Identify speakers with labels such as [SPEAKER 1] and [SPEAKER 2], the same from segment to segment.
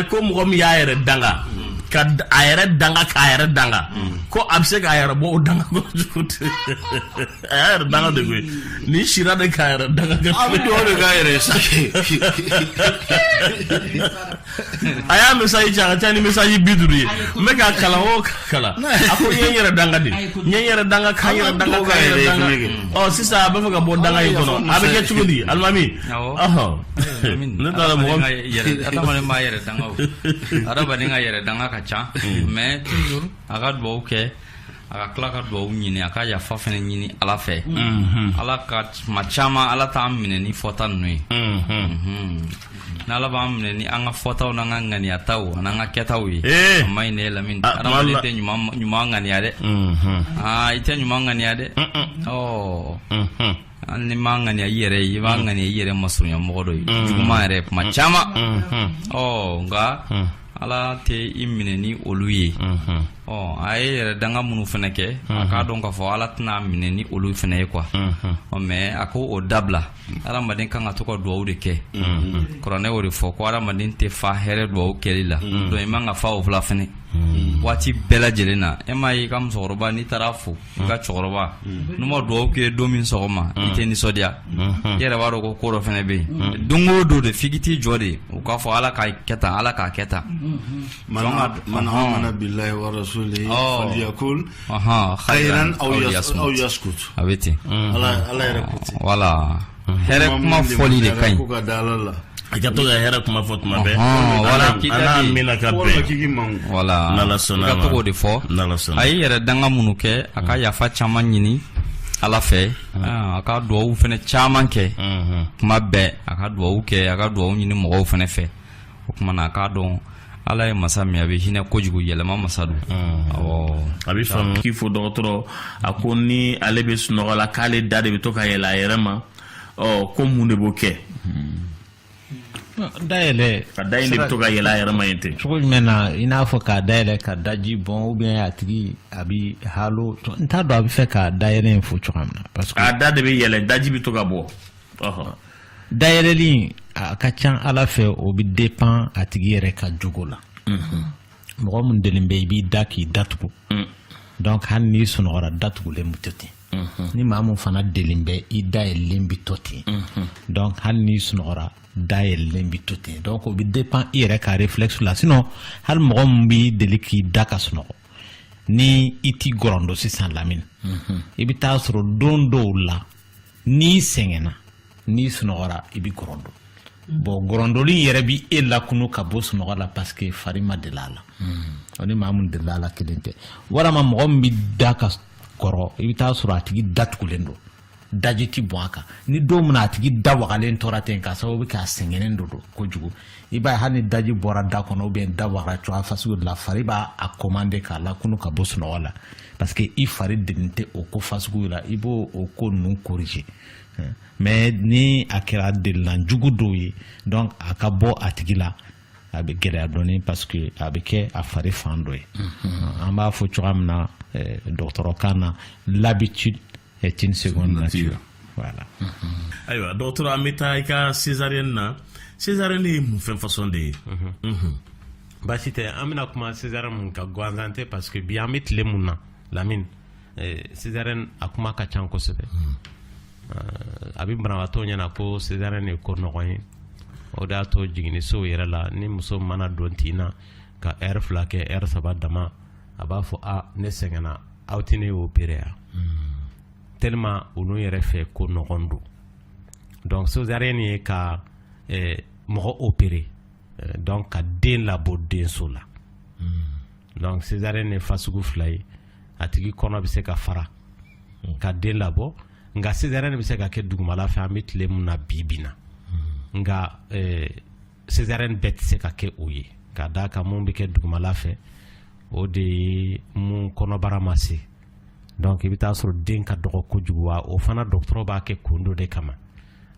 [SPEAKER 1] ko mɔgɔ min y'a yɛrɛ danga ka a yɛrɛ danga k'a yɛrɛ danga ko a bɛ se k'a yɛrɛ bɔ o danga kɔnɔ cogo di a y'a yɛrɛ danga de koyi ni sira de k'a yɛrɛ danga
[SPEAKER 2] a bɛ dugawu de k'a yɛrɛ sake
[SPEAKER 1] a y'a message ci a ka ca ni message 50 ye n bɛ k'a kalan o kalan a ko n ye n yɛrɛ danga de n ye n yɛrɛ danga k'a yɛrɛ danga k'a yɛrɛ danga ɔ sisan a bɛ fɛ ka bɔ danga in kɔnɔ a bɛ kɛ cogo di alimami ne taara mɔgɔ
[SPEAKER 3] adamaden b'a yɛrɛ danga o adamaden ka yɛrɛ danga ka ca mais toujours a ka dugawu kɛ a ka tila ka dugawu ɲini a ka yafa fɛnɛ ɲini ala fɛ ala ka tuma caman ala t'an minɛ ni fɔta ninnu ye n'ala b'an minɛ ni an ka fɔtaw n'an ka ŋaniyataw an'an ka kɛtaw ye a ma ɲi ne Lamini adamaden tɛ ɲuman ŋaniya dɛ i tɛ ɲuman ŋaniya dɛ hali ni m'a ŋaniya i yɛrɛ ye i b'a ŋaniya i yɛrɛ masurunya mɔgɔ dɔ ye juguman yɛrɛ kuma caman nka ala tɛ i minɛ ni olu ye a ye yɛrɛ danga minnu fɛnɛ kɛ a k'a dɔn k'a fɔ ala tɛna minɛ ni olu fɛnɛ ye quoi mais a ko o dabila adamaden kan ka to ka dugawu de kɛ kuranɛ y'o de fɔ ko adamaden tɛ fa hɛrɛ dugawu kɛli la donc i man ka fa o fila fɛnɛ waati bɛɛ lajɛlen na e m'a ye i ka musokɔrɔba n'i taara fo i ka cɛkɔrɔba n'u ma dugawu kɛ don min sɔgɔma i tɛ nisɔndiya i yɛrɛ b'a dɔn ko dɔ fɛnɛ bɛ yen don o don de f'i k'i t'i jɔ de u k'a fɔ ala k'a kɛ tan ala k'a kɛ tan
[SPEAKER 2] man amana billahi wa rasulihi falyakul khayran aw yaskut
[SPEAKER 3] a bɛ ten
[SPEAKER 2] ala yɛrɛ ko ten
[SPEAKER 3] voilà hɛrɛ kuma fɔli de ka ɲi
[SPEAKER 2] ko ka da ala la
[SPEAKER 1] a ka to ka hɛrɛ kuma fɔ tuma bɛɛ
[SPEAKER 3] ana
[SPEAKER 1] mina ka bɛn
[SPEAKER 3] voilà
[SPEAKER 1] n'ala
[SPEAKER 3] i ka to k'o de fɔ a ye yɛrɛ danga minnu kɛ a ka yafa caman ɲini ala fɛ a ka duwawu fɛnɛ caman kɛ kuma bɛɛ a ka duwawu kɛ a ka duwawu ɲini mɔgɔw fɛnɛ fɛ o kuma na a k'a dɔn ala ye masa min a bɛ hinɛ kojugu yɛlɛma masa don
[SPEAKER 1] a bɛ faamu k'i fo dɔgɔtɔrɔ a ko ni ale bɛ sunɔgɔ la k'ale da de bɛ to ka yɛlɛ a yɛrɛ ma ko mun de b'o kɛ
[SPEAKER 4] dayɛlɛ
[SPEAKER 1] ka da in de bɛ to ka yɛlɛ a yɛrɛ ma yen ten
[SPEAKER 4] cogo jumɛn na i n'a fɔ k'a dayɛlɛ ka daji bɔn ou bien a tigi a bi halo n t'a dɔn a bɛ fɛ k'a dayɛlɛ in fɔ cogoya min na parce que
[SPEAKER 1] a da de bɛ yɛlɛ daji bɛ to ka bɔ
[SPEAKER 4] dayɛlɛli a ka ca ala fɛ o bɛ dépend a tigi yɛrɛ ka jogo la mɔgɔ min delen bɛ i b'i da k'i datugu donc hali n'i sunɔgɔra datugulen bɛ to ten ni maa min fana delen bɛ i da yɛlɛlen bɛ to ten donc hali n'i sunɔgɔra da yɛlɛlen bɛ to ten donc o bɛ dépend i yɛrɛ ka réflexe la sinon hali mɔgɔ min b'i deli k'i da ka sunɔgɔ ni i t'i gɔrɔndɔ sisan Lamini i bɛ taa sɔrɔ don dɔw la n'i sɛgɛnna n'i sunɔgɔra i bɛ gɔrɔndɔ bon gɔrɔndɔli yɛrɛ bɛ e lakunu ka bɔ sunɔgɔ la parce que fari ma deli a la o ni maa min deli a la kelen tɛ walama mɔgɔ min bɛ da ka kɔrɔ i bɛ taa sɔrɔ a tigi datugulen don daji ti bɔn a kan ni don min a tigi da wagalen tora ten k'a sababu kɛ a sɛgɛnnen don kojugu i b'a ye hali ni daji bɔra da kɔnɔ ou bien da wagara cogoya fasugu de la fari b'a commandé k'a lakunu ka bɔ sunɔgɔ la parce que i fari delen tɛ o ko fasugu la i b'o o ko ninnu corriger mais ni a kɛra delilan jugu dɔw ye donc a ka bɔ a tigi la a bɛ gɛlɛya dɔɔni parce que a bɛ kɛ a fari fan dɔ ye an b'a fɔ cogoya min na dɔgɔtɔrɔkan na l'habitude est une seconde nature voilà
[SPEAKER 1] ayiwa dɔgɔtɔrɔ an bɛ taa i ka césarienne na césarienne ye mun fɛn façon de ye
[SPEAKER 4] baasi tɛ an bɛna kuma césarienne mun ka gansan tɛ parce que bi an bɛ tile mun na Lamini césarienne a kuma ka ca kosɛbɛ a bɛ banabaatɔ ɲɛna ko césarienne ye ko nɔgɔn ye o de y'a to jiginniso yɛrɛ la ni muso mana don tin na ka heure 2 kɛ heure 3 dama a b'a fɔ ne sɛgɛnna aw tɛ ne opérer ya tellement olu yɛrɛ fɛ ko nɔgɔn don donc césarienne ye ka mɔgɔ opérer donc ka den labɔ denso la donc césarienne ye fasugu 2 ye a tigi kɔnɔ bɛ se ka fara ka den labɔ nka césarienne bɛ se ka kɛ dugumala fɛ an bɛ tile min na bi bi na nka césarienne bɛɛ tɛ se ka kɛ o ye ka d'a kan mun bɛ kɛ dugumala fɛ o de ye mun kɔnɔbara ma se donc i bɛ taa sɔrɔ den ka dɔgɔ kojugu wa o fana dɔgɔtɔrɔ b'a kɛ kun dɔ de kama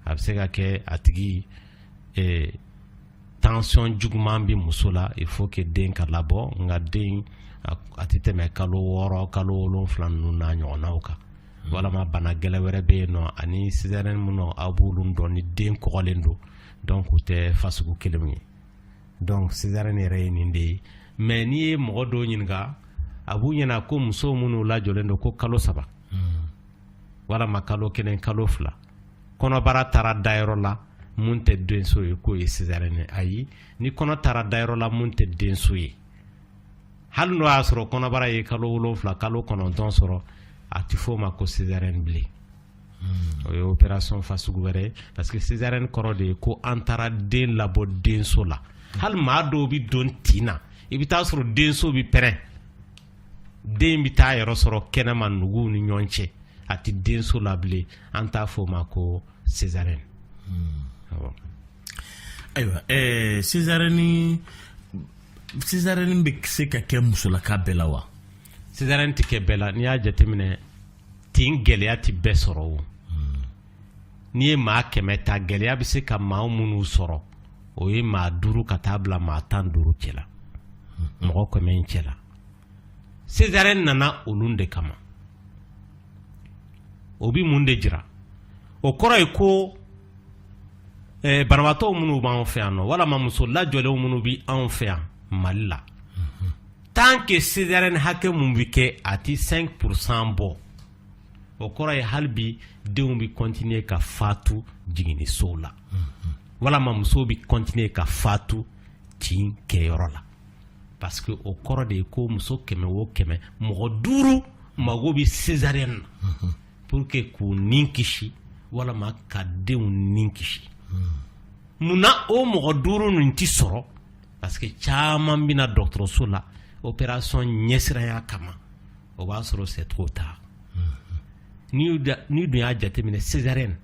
[SPEAKER 4] a bɛ se ka kɛ a tigi tension juguman bɛ muso la il faut que den ka labɔ nka den a tɛ tɛmɛ kalo 6 kalo 7 ninnu n'a ɲɔgɔnnaw kan walama bana gɛlɛ wɛrɛ bɛ yen nɔ ani césarienne minnu aw b'olu dɔn ni den kɔgɔlen don donc u tɛ fasugu kelen ye donc césarienne yɛrɛ ye nin de ye mais n'i ye mɔgɔ dɔw ɲininka a b'u ɲɛna ko muso minnu lajɔlen don ko kalo 3 walama kalo 1 kalo 2 kɔnɔbara taara dayɔrɔ la mun tɛ denso ye k'o ye césarienne ayi ni kɔnɔ taara dayɔrɔ la mun tɛ denso ye hali n'o y'a sɔrɔ kɔnɔbara ye kalo 7 kalo 9 sɔrɔ a tɛ f'o ma ko césarienne bilen o ye opération fasugu wɛrɛ ye parce que césarienne kɔrɔ de ye ko an taara den labɔ denso la hali maa dɔw bi don tin na i bɛ taa sɔrɔ denso bi pɛrɛn den bi taa yɔrɔ sɔrɔ kɛnɛma nuguw ni ɲɔgɔn cɛ a tɛ denso la bilen an t'a f'o ma ko césarienne.
[SPEAKER 1] Ayiwa césarienne bɛ se ka kɛ musolaka bɛɛ la wa?
[SPEAKER 4] césarienne tɛ kɛ bɛɛ la n'i y'a jateminɛ tin gɛlɛya tɛ bɛɛ sɔrɔ o n'i ye maa 100 ta gɛlɛya bɛ se ka maa minnu sɔrɔ o ye maa 5 ka taa bila maa 15 cɛ la mɔgɔ 100 cɛ la césarienne nana olu de kama o bi mun de jira o kɔrɔ ye ko banabaatɔ minnu b'anw fɛ yan nɔ walama muso lajɔlenw minnu bi anw fɛ yan Mali la tant que césarienne hakɛ mun bi kɛ a ti 5% bɔ o kɔrɔ ye hali bi denw bi continuer ka fatu jiginnisow la walama muso bi continuer ka fatu tin kɛyɔrɔ la parce que o kɔrɔ de ye ko muso 100 o 100 mɔgɔ 5 mago bi césarienne na pour que k'u nin kisi walama ka denw nin kisi munna o mɔgɔ 5 nin ti sɔrɔ parce que caman bina dɔgɔtɔrɔso la opération ɲɛsiraya kama o b'a sɔrɔ c'est trop tard ni dun y'a jateminɛ césarienne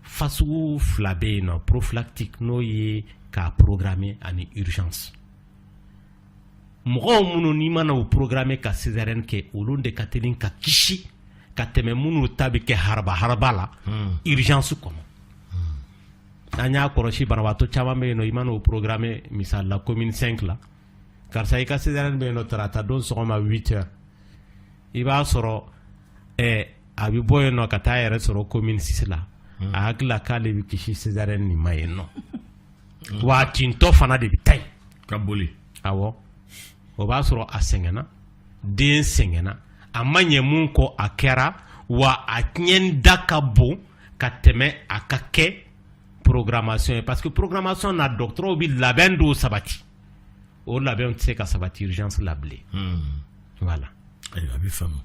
[SPEAKER 4] fasugu 2 bɛ yen nɔ prophylactique n'o ye k'a programmer ani urgence mɔgɔw minnu n'i mana o programmer ka césarienne kɛ olu de ka teli ka kisi ka tɛmɛ minnu ta bɛ kɛ haraba la urgence kɔnɔ an y'a kɔlɔsi banabaatɔ caman bɛ yen nɔ i mana o programmer misali la commune 5 la karisa i ka césarienne bɛ yen nɔ tarata don sɔgɔma 8 heures i b'a sɔrɔ a bi bɔ yen nɔ ka taa yɛrɛ sɔrɔ commune 6 la a hakilila k'ale bi kisi césarienne nin ma yen nɔ wa tintɔ fana de bi taa yen
[SPEAKER 1] ka boli
[SPEAKER 4] awɔ o b'a sɔrɔ a sɛgɛnna den sɛgɛnna a ma ɲɛ mun kɔ a kɛra wa a tiɲɛ da ka bon ka tɛmɛ a ka kɛ programmation ye parce que programmation na dɔgɔtɔrɔw bi labɛn dɔw sabati o labɛn tɛ se ka sabati urgence la bilen voilà
[SPEAKER 1] ayiwa a bɛ faamu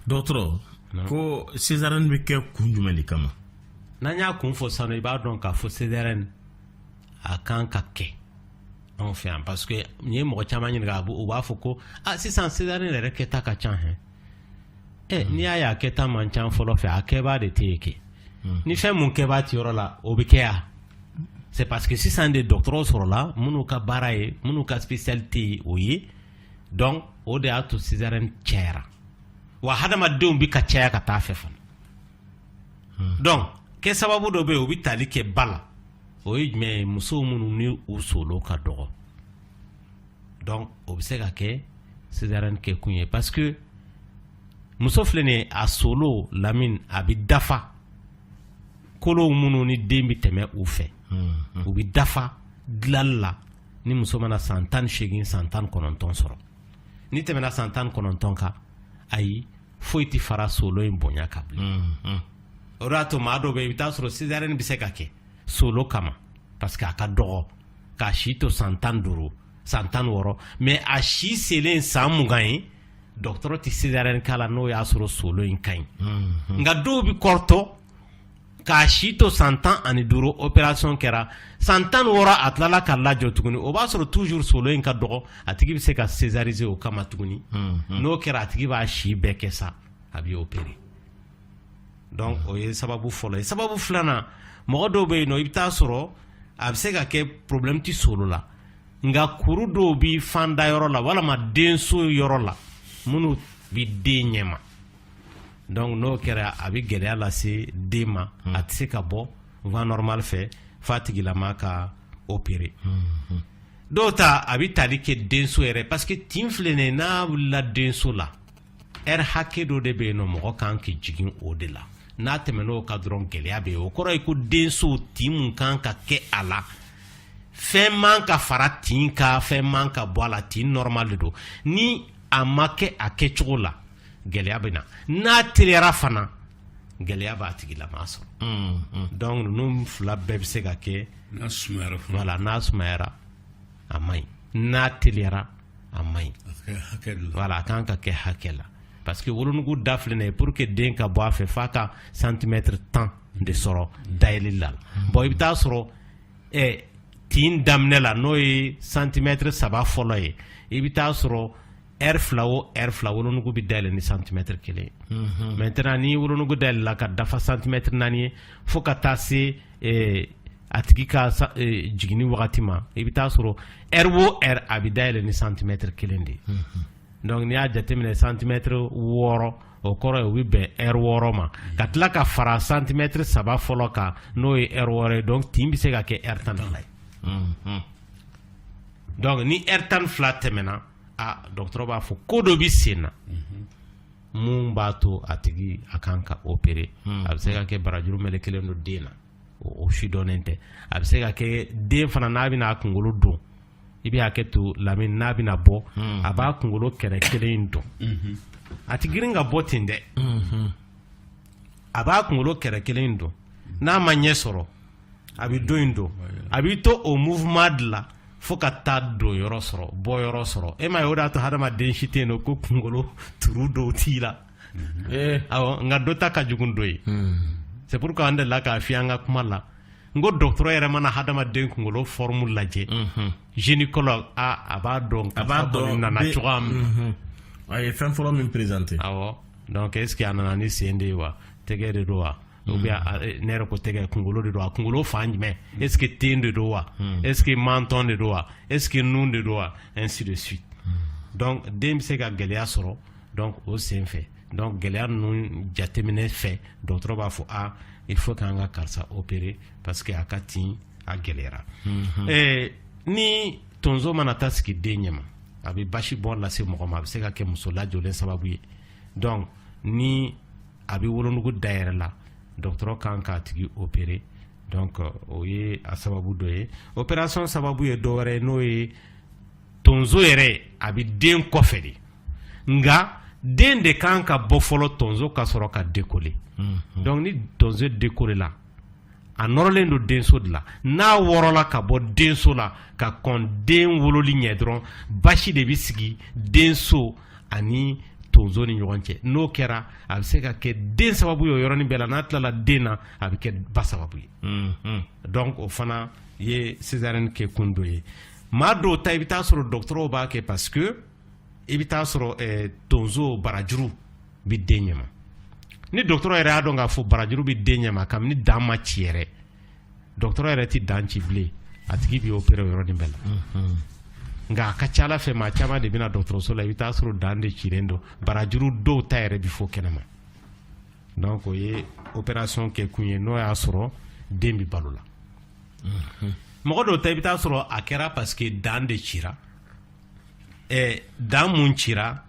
[SPEAKER 1] dɔgɔtɔrɔ ko césarienne bɛ kɛ kun jumɛn de kama
[SPEAKER 4] n'an y'a kun fɔ sisan i b'a dɔn k'a fɔ césarienne a kan ka kɛ anw fɛ yan parce que ni ye mɔgɔ caman ɲininka o b'a fɔ ko sisan césarienne yɛrɛ kɛta ka ca n'i y'a ye a kɛta man ca fɔlɔ fɛ a kɛbaa de tɛ yen kɛ ni fɛn mun kɛbaa ti yɔrɔ la o bɛ kɛ yan c'est parce que sisan de dɔgɔtɔrɔw sɔrɔla minnu ka baara ye minnu ka spécialité ye o ye donc o de y'a to césarienne cayara wa hadamadenw bi ka caya ka taa fɛ fana donc kɛ sababu dɔ bɛ yen o bi tali kɛ ba la o ye jumɛn ye musow minnu ni u solo ka dɔgɔ donc o bɛ se ka kɛ césarienne kɛ kun ye parce que muso filɛ nin ye a solo lamine a bi dafa kolow minnu ni den bi tɛmɛ u fɛ u bi dafa dilali la ni muso mana san 18 san 19 sɔrɔ ni tɛmɛna san 19 kan ayi foyi ti fara solo in bonya ka bilen o de y'a to maa dɔw bɛ i bɛ taa sɔrɔ césarienne bɛ se ka kɛ solo kama parce que a ka dɔgɔ k'a si to san 15 san 16 mais a si selen san 20 ye dɔgɔtɔrɔ ti césarienne k'a la n'o y'a sɔrɔ solo in ka ɲi nka dɔw bi kɔrɔtɔ k'a si to san 15 opération kɛra san 16 a tilala ka lajɔ tuguni o b'a sɔrɔ toujours solo in ka dɔgɔ a tigi bɛ se ka césariser o kama tuguni n'o kɛra a tigi b'a si bɛɛ kɛ sa a bɛ opérer donc o ye sababu fɔlɔ ye sababu filanan mɔgɔ dɔw bɛ yen nɔ i bɛ taa sɔrɔ a bɛ se ka kɛ problème ti solo la nka kuru dɔw bi fan da yɔrɔ la walama denso yɔrɔ la minnu bi den ɲɛma donc n'o kɛra a bɛ gɛlɛya lase den ma a tɛ se ka bɔ voie normale fɛ f'a tigilama ka opérer dɔw ta a bɛ tali kɛ denso yɛrɛ parce que tin filɛ nin ye n'a wulila denso la heure hakɛ dɔ de bɛ yen nɔ mɔgɔ kan k'i jigin o de la n'a tɛmɛn'o kan dɔrɔn gɛlɛya bɛ yen o kɔrɔ ye ko denso tin mun kan ka kɛ a la fɛn man ka fara tin ka fɛn man ka bɔ a la tin normal de don ni a ma kɛ a kɛcogo la gɛlɛya bɛ na n'a teliyara fana gɛlɛya b'a tigi la maa sɔrɔ donc ninnu fila bɛɛ bɛ se ka kɛ
[SPEAKER 2] n'a sumayara fana
[SPEAKER 4] voilà n'a sumayara a man ɲi n'a teliyara a man ɲi voilà a kan ka kɛ hakɛ la parce que wolonugu da filɛ nin ye pour que den ka bɔ a fɛ f'a ka centimètre 10 de sɔrɔ dayɛlɛli la bon i bɛ taa sɔrɔ tin daminɛ la n'o ye centimètre 3 fɔlɔ ye i bɛ taa sɔrɔ heure 2 o heure 2 wolonugu bɛ dayɛlɛ ni centimètre 1 ye maintenant ni wolonugu dayɛlɛla ka dafa centimètre 4 ye fo ka taa se a tigi ka jiginni wagati ma i bɛ taa sɔrɔ heure o heure a bɛ dayɛlɛ ni centimètre 1 de ye donc n'i y'a jateminɛ centimètre 6 o kɔrɔ ye o bɛ bɛn heure 6 ma ka tila ka fara centimètre 3 fɔlɔ kan n'o ye heure 6 ye donc tin bɛ se ka kɛ heure 12 ye donc ni heure 12 tɛmɛna dɔgɔtɔrɔ b'a fɔ ko dɔ bɛ sen na mun b'a to a tigi a kan ka opérer a bɛ se ka kɛ barajuru melekelen don den na o si dɔnnen tɛ a bɛ se ka kɛ den fana n'a bɛna a kunkolo don i bɛ hakɛ to Lamini n'a bɛna bɔ a b'a kunkolo kɛrɛ kelen in dɔn a ti girin ka bɔ ten dɛ a b'a kunkolo kɛrɛ kelen in dɔn n'a ma ɲɛ sɔrɔ a bɛ don in dɔn a b'i to o mouvement de la fo ka taa don yɔrɔ sɔrɔ bɔ yɔrɔ sɔrɔ e ma ye o de y'a to hadamaden si tɛ yen nɔ ko kunkolo turu dɔw t'i la awɔ nka dɔ ta ka jugu dɔ ye c'est pourquoi an delila k'a f'i an ka kuma la n ko dɔgɔtɔrɔ yɛrɛ mana hadamaden kunkolo forme lajɛ gynécologue a b'a dɔn nana cogoya min
[SPEAKER 1] a ye fɛn fɔlɔ min présenté
[SPEAKER 4] awɔ donc est ce que a nana ni sen de ye wa tɛgɛ de don wa ou bien ne yɛrɛ ko tɛgɛ kunkolo de don wa kunkolo fan jumɛn est ce que ten de don wa est ce que menton de don wa est ce que nun de don wa ainsi de suite donc den bɛ se ka gɛlɛya sɔrɔ donc o sen fɛ donc gɛlɛya ninnu jateminɛ fɛ dɔgɔtɔrɔ b'a fɔ il faut k'an ka karisa opérer parce que a ka tin a gɛlɛyara ni tonso mana taa sigi den ɲɛma a bɛ basi bɔn lase mɔgɔ ma a bɛ se ka kɛ muso lajɔlen sababu ye donc ni a bɛ wolonugu dayɛlɛ la dɔgɔtɔrɔ kan k'a tigi opérer donc o ye a sababu dɔ ye opération sababu ye dɔ wɛrɛ ye n'o ye tonso yɛrɛ a bɛ den kɔfɛ de nka den de kan ka bɔ fɔlɔ tonso ka sɔrɔ ka décoller donc ni tonso décoller la a nɔrɔlen don denso de la n'a wɔrɔla ka bɔ denso la ka kɔn den wololi ɲɛ dɔrɔn basi de bɛ sigi denso ani tonso ni ɲɔgɔn cɛ n'o kɛra a bɛ se ka kɛ den sababu ye o yɔrɔnin bɛɛ la n'a tilala den na a bɛ kɛ ba sababu ye donc o fana ye césarienne kɛ kun dɔ ye maa dɔw ta i bɛ taa sɔrɔ dɔgɔtɔrɔw b'a kɛ parce que i bɛ taa sɔrɔ tonso barajuru bɛ den ɲɛma ni dɔgɔtɔrɔ yɛrɛ y'a dɔn k'a fɔ barajuru bɛ den ɲɛma kabini dan ma ci yɛrɛ dɔgɔtɔrɔ yɛrɛ tɛ dan ci bilen a tigi bɛ opérer o yɔrɔnin bɛɛ la nka a ka ca ala fɛ maa caman de bɛna dɔgɔtɔrɔso la i bɛ taa sɔrɔ dan de cilen don barajuru dɔw ta yɛrɛ bɛ fɔ kɛnɛma donc o ye opération kɛ kun ye n'o y'a sɔrɔ den bɛ balo la mɔgɔ dɔw ta i bɛ taa sɔrɔ a kɛra parce que dan de cira dan mun cira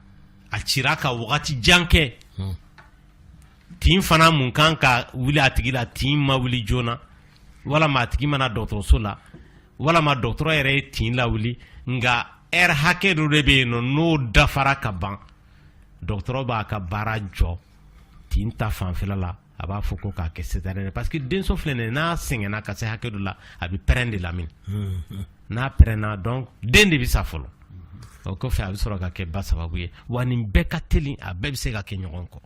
[SPEAKER 4] a cira ka wagati jan kɛ tin fana mun kan ka wuli a tigi la tin ma wuli joona walama a tigi mana dɔgɔtɔrɔso la walama dɔgɔtɔrɔ yɛrɛ ye tin lawuli nka heure hakɛ dɔ de bɛ yen nɔ n'o dafara ka ban dɔgɔtɔrɔ b'a ka baara jɔ tin ta fanfɛla la a b'a fɔ ko k'a kɛ césarienne parce que denso filɛ nin ye n'a sɛgɛnna ka se hakɛ dɔ la a bɛ pɛrɛn de lamini n'a pɛrɛnna donc den de bɛ sa fɔlɔ o kɔfɛ a bɛ sɔrɔ ka kɛ ba sababu ye wa nin bɛɛ ka teli a bɛɛ bɛ se ka kɛ ɲɔgɔn kɔ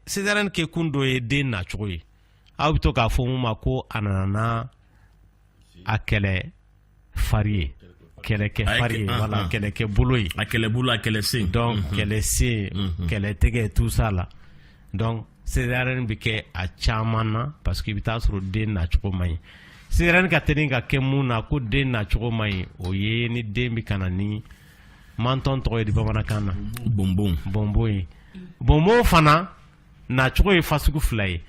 [SPEAKER 4] césarienne kɛ kun dɔ ye den nacogo ye aw bɛ to k'a fɔ mun ma ko a nana a kɛlɛ fari ye kɛlɛkɛ fari ye wala kɛlɛkɛ bolo ye
[SPEAKER 1] a kɛlɛ bolo a kɛlɛ sen
[SPEAKER 4] donc kɛlɛ sen kɛlɛ tɛgɛ tout ça la donc césarienne bɛ kɛ a caman na parce que i bɛ taa sɔrɔ den nacogo man ɲi césarienne ka teli ka kɛ mun na ko den nacogo man ɲi o ye ni den bɛ ka na ni menton tɔgɔ ye di bamanankan na bɔnbɔn ye bɔnbɔn fana nacogo ye fasugu fila ye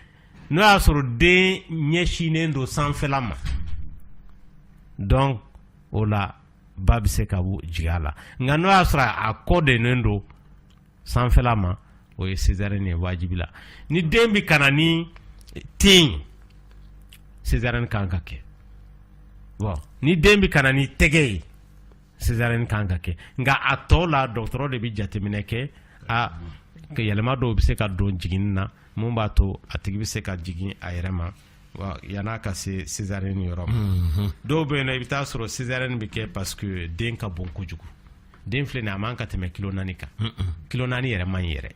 [SPEAKER 4] n'o y'a sɔrɔ den ɲɛsinnen don sanfɛla ma donc o la ba bɛ se ka jigin a la nka n'o y'a sɔrɔ a kɔ dennen don sanfɛla ma o ye césarienne ye wajibi la ni den bɛ ka na ni ten césarienne kan ka kɛ bon ni den bi kana ni tɛgɛ ye césarienne kan ka kɛ nka a tɔ la dɔgɔtɔrɔ de bi jateminɛ kɛ que yɛlɛma dɔw bɛ se ka don jiginni na mun b'a to a tigi bɛ se ka jigin a yɛrɛ ma yan'a ka se césarienne yɔrɔ ma dɔw bɛ yen nɔ i bɛ taa sɔrɔ césarienne bɛ kɛ parce que den ka bon kojugu den filɛ nin ye a man ka tɛmɛ kilo 4 kan kilo 4 yɛrɛ man ɲi yɛrɛ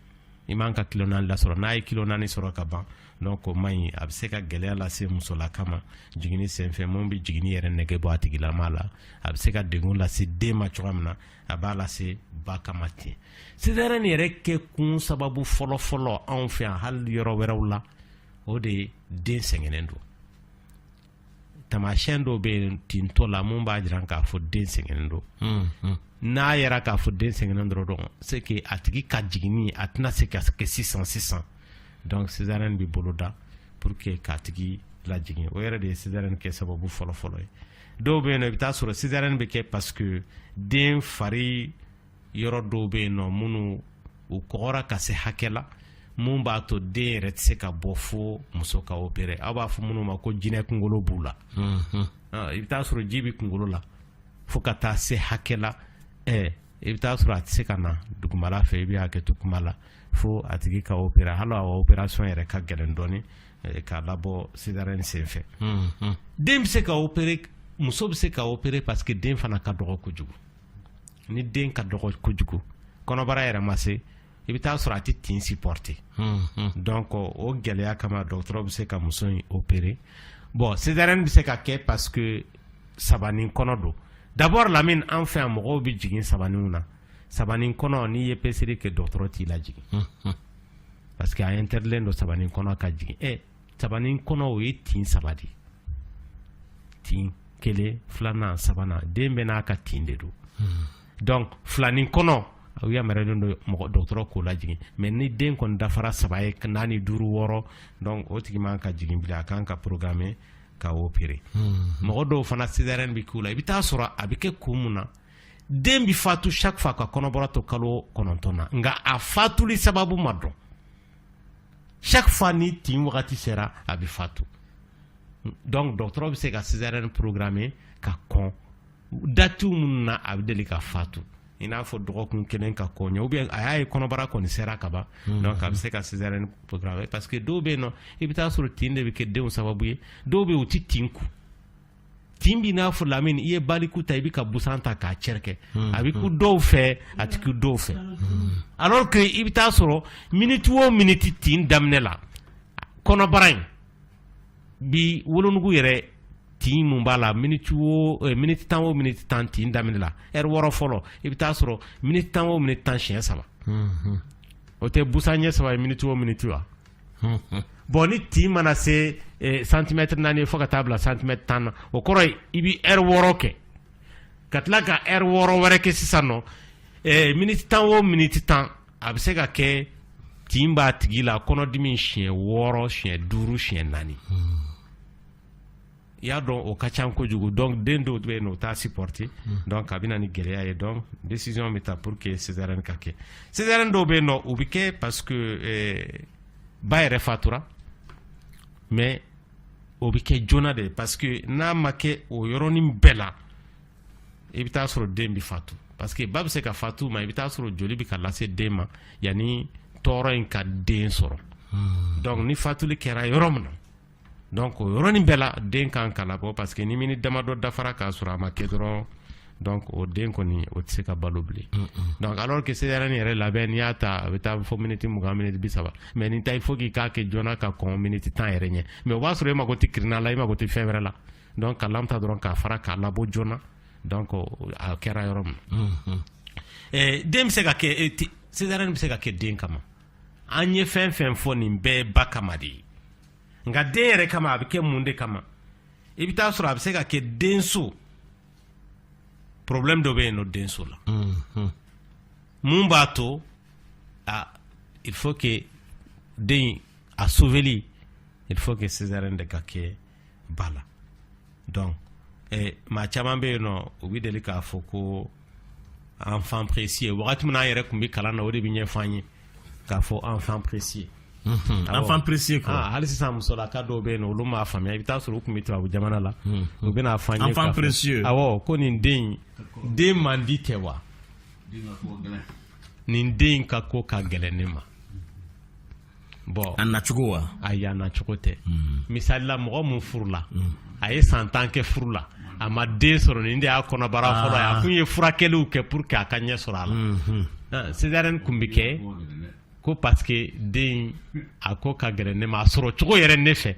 [SPEAKER 4] i man ka kilo 4 lasɔrɔ n'a ye kilo 4 sɔrɔ ka ban donc o man ɲi a bɛ se ka gɛlɛya lase musolaka ma jiginni senfɛ mun bɛ jiginni yɛrɛ nɛgɛ bɔ a tigilama la a bɛ se ka degun lase den ma cogoya min na a b'a lase ba kama ten césarienne yɛrɛ kɛ kun sababu fɔlɔ-fɔlɔ anw fɛ yan hali yɔrɔ wɛrɛw la o de ye den sɛgɛnnen don tamasiyɛn dɔw bɛ yen tintɔ la mun b'a jira k'a fɔ den sɛgɛnnen don n'a yɛrɛ k'a fɔ den sɛgɛnnen dɔrɔn c'est que a tigi ka jiginni a tɛna se ka kɛ sisan donc césarienne bɛ boloda pour que k'a tigi lajigin o yɛrɛ de ye césarienne kɛ sababu fɔlɔ-fɔlɔ ye dɔw bɛ yen nɔ i bɛ taa sɔrɔ césarienne bɛ kɛ parce que den fari yɔrɔ dɔw bɛ yen nɔ minnu u kɔgɔra ka se hakɛ la mun b'a to den yɛrɛ tɛ se ka bɔ fo muso ka opérer aw b'a fɔ minnu ma ko jinɛ kunkolo b'u la i bɛ taa sɔrɔ ji bɛ kunkolo la fo ka taa se hakɛ la i bɛ taa sɔrɔ a tɛ se ka na dugumala fɛ i bɛ hakɛ to kuma la fo a tigi ka opérer hali a opération yɛrɛ ka gɛlɛn dɔɔni k'a labɔ césarienne senfɛ den bɛ se ka opérer muso bɛ se ka opérer parce que den fana ka dɔgɔ kojugu ni den ka dɔgɔ kojugu kɔnɔbara yɛrɛ ma se i bɛ taa sɔrɔ a tɛ tin supporter donc o gɛlɛya kama dɔgɔtɔrɔ bɛ se ka muso in opérer bon césarienne bɛ se ka kɛ parce que sabanin kɔnɔ don d'abord Lamine an fɛ yan mɔgɔw bɛ jigin sabaninw na sabanin kɔnɔ n'i ye peseli kɛ dɔgɔtɔrɔ t'i lajigin parce que a interdit don sabanin kɔnɔ ka jigin sabanin kɔnɔ o ye tin 3 de tin 1 2 3 den bɛɛ n'a ka tin de don donc filanin kɔnɔ u yamaruyalen don mɔgɔ dɔgɔtɔrɔ k'o lajigin mais ni den kɔni dafara 3 ye 4 5 6 donc o tigi man ka jigin bilen a kan ka programmer ka opérer mɔgɔ dɔw fana césarienne bɛ k'u la i bɛ taa sɔrɔ a bɛ kɛ kun mun na den bɛ fatu chaque fois ka kɔnɔbara to kalo 9 na nka a fatuli sababu ma dɔn chaque fois ni tin wagati sera a bɛ fatu donc dɔgɔtɔrɔ bɛ se ka césarienne programmer ka kɔn date minnu na a bɛ deli ka fatu i n'a fɔ dɔgɔkun 1 ka kɔɲɔ ou bien a y'a ye kɔnɔbara kɔni sera ka ban donc a bɛ se ka césarienne programmer parce que dɔw bɛ yen nɔ i bɛ taa sɔrɔ tin de bɛ kɛ denw sababu ye dɔw bɛ yen u tɛ tin ku tin b'i n'a fɔ Lamine i ye baliku ta i bɛ ka busan ta k'a cɛrɛkɛ a bɛ ku dɔw fɛ a tɛ ku dɔw fɛ alors que i bɛ taa sɔrɔ minute o minute tin daminɛ la kɔnɔbara in bi wolonugu yɛrɛ tin mun b'a la minute 10 o minute 10 tin daminɛ la heure 6 fɔlɔ i bɛ taa sɔrɔ minute 10 o minute 10 siɲɛ 3 o tɛ busan ɲɛ 3 ye minute o minute wa bon ni tin mana se centimètre 4 fo ka taa bila centimètre 10 na o kɔrɔ ye i bɛ heure 6 kɛ ka tila ka heure 6 wɛrɛ kɛ sisan nɔ minute 10 o minute 10 a bɛ se ka kɛ tin b'a tigi la kɔnɔdimi siɲɛ 6 siɲɛ 5 siɲɛ 4 i y'a dɔn o ka ca kojugu donc den dɔw bɛ yen nɔ o t'a supporter donc a bɛ na ni gɛlɛya ye donc décision bɛ ta pour que césarienne ka kɛ césarienne dɔw bɛ yen nɔ o bɛ kɛ parce que ba yɛrɛ fatura mais o bɛ kɛ joona de parce que n'a ma kɛ o yɔrɔnin bɛɛ la i bɛ taa sɔrɔ den bɛ fatu parce que ba bɛ se ka fatu ma i bɛ taa sɔrɔ joli bɛ ka lase den ma yanni tɔɔrɔ in ka den sɔrɔ donc ni fatuli kɛra yɔrɔ min na donc o yɔrɔnin bɛɛ la den kan ka labɔ parce que ni minute damadɔ dafara k'a sɔrɔ a ma kɛ dɔrɔn donc o den kɔni o tɛ se ka balo bilen donc alors que césarienne yɛrɛ labɛn n'i y'a ta a bɛ taa fɔ minute 20 minute 30 mais nin ta il faut qu'il k'a kɛ joona ka kɔn minute 10 yɛrɛ ɲɛ mais o b'a sɔrɔ e mago tɛ kirina la i mago tɛ fɛn wɛrɛ la donc ka lamta dɔrɔn k'a fara k'a labɔ joona donc a kɛra yɔrɔ min den bɛ se ka kɛ césarienne bɛ se ka kɛ den kama an ye fɛn fɛn fɔ nin bɛɛ ba kama de ye nka den yɛrɛ kama a bɛ kɛ mun de kama i bɛ taa sɔrɔ a bɛ se ka kɛ denso problème dɔ bɛ yen nɔ denso la mun b'a to il faut que den a sauveli il faut que césarienne de ka kɛ ba la donc maa caman bɛ yen nɔ u bɛ deli k'a fɔ ko enfant précieux wagati min na an yɛrɛ tun bɛ kalan na o de bɛ ɲɛfɔ an ye k'a fɔ enfant précieux
[SPEAKER 1] enfant précieux quoi
[SPEAKER 4] hali sisan musolaka dɔw bɛ yen olu m'a faamuya i bɛ taa sɔrɔ u tun bɛ tubabu jamana la u bɛna fɔ an ye
[SPEAKER 1] enfant précieux
[SPEAKER 4] awɔ ko nin den man di tɛ wa nin den ka ko ka gɛlɛn ne ma bon
[SPEAKER 1] a nacogo wa
[SPEAKER 4] ayi a nacogo tɛ misali la mɔgɔ min furula a ye san 10 kɛ furu la a ma den sɔrɔ nin de y'a kɔnɔbara fɔlɔ ye a kun ye furakɛliw kɛ pour que a ka ɲɛ sɔrɔ a la césarienne kun bɛ kɛ ko parce que den a ko ka gɛlɛn ne ma a sɔrɔ cogo yɛrɛ ne fɛ